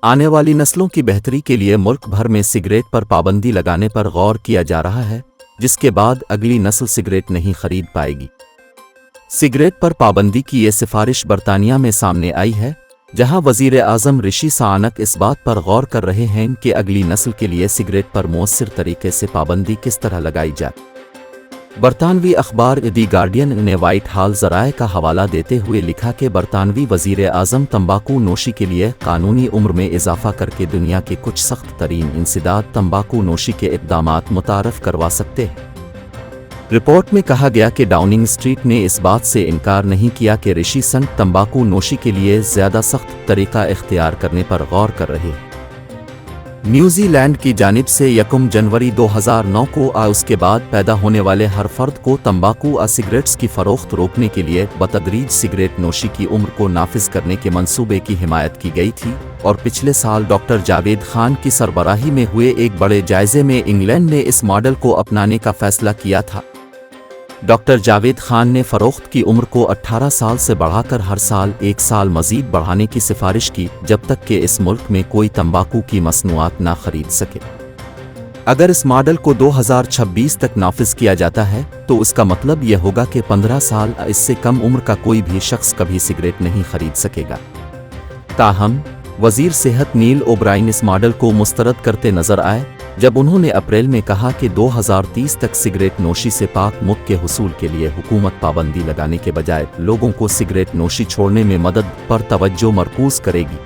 आने वाली नस्लों की बेहतरी के लिए मुल्क भर में सिगरेट पर पाबंदी लगाने पर गौर किया जा रहा है, जिसके बाद अगली नस्ल सिगरेट नहीं खरीद पाएगी। सिगरेट पर पाबंदी की ये सिफारिश बरतानिया में सामने आई है, जहां वज़ीर आज़म ऋषि सुनाक इस बात पर गौर कर रहे हैं कि अगली नस्ल के लिए सिगरेट पर मौसर तरीके से पाबंदी किस तरह लगाई जाए। बरतानवी अखबार दी गार्डियन ने व्हाइट हाल ज़राए का हवाला देते हुए लिखा कि बरतानवी वज़ीर आज़म तंबाकू नोशी के लिए कानूनी उम्र में इजाफ़ा करके दुनिया के कुछ सख्त तरीन इंसदाद तंबाकू नोशी के इक़दामात मुतारफ़ करवा सकते हैं। रिपोर्ट में कहा गया कि डाउनिंग स्ट्रीट ने इस बात से इनकार नहीं किया कि ऋषि सुनाक तंबाकू नोशी के लिए ज़्यादा सख्त तरीका इख्तियार करने पर गौर कर रहे हैं। न्यूजीलैंड की जानिब से 1 जनवरी 2009 को उसके बाद पैदा होने वाले हर फर्द को तंबाकू सिगरेट्स की फ़रोख्त रोकने के लिए बतदरीज सिगरेट नोशी की उम्र को नाफिज करने के मंसूबे की हिमायत की गई थी, और पिछले साल डॉक्टर जावेद खान की सरबराही में हुए एक बड़े जायजे में इंग्लैंड ने इस मॉडल को अपनाने का फैसला किया था। डॉक्टर जावेद खान ने फ़रोख्त की उम्र को 18 साल से बढ़ाकर हर साल 1 साल मज़ीद बढ़ाने की सिफारिश की, जब तक कि इस मुल्क में कोई तंबाकू की मसनूआत ना खरीद सके। अगर इस मॉडल को 2026 तक नाफिज किया जाता है तो उसका मतलब यह होगा कि 15 साल इससे कम उम्र का कोई भी शख्स कभी सिगरेट नहीं खरीद सकेगा। ताहम वज़ीर सेहत नील ओब्राइन इस मॉडल को मुस्तरद करते नजर आए, जब उन्होंने अप्रैल में कहा कि 2030 तक सिगरेट नोशी से पाक मुक्त के हुसूल के लिए हुकूमत पाबंदी लगाने के बजाय लोगों को सिगरेट नोशी छोड़ने में मदद पर तवज्जो मरकूज़ करेगी।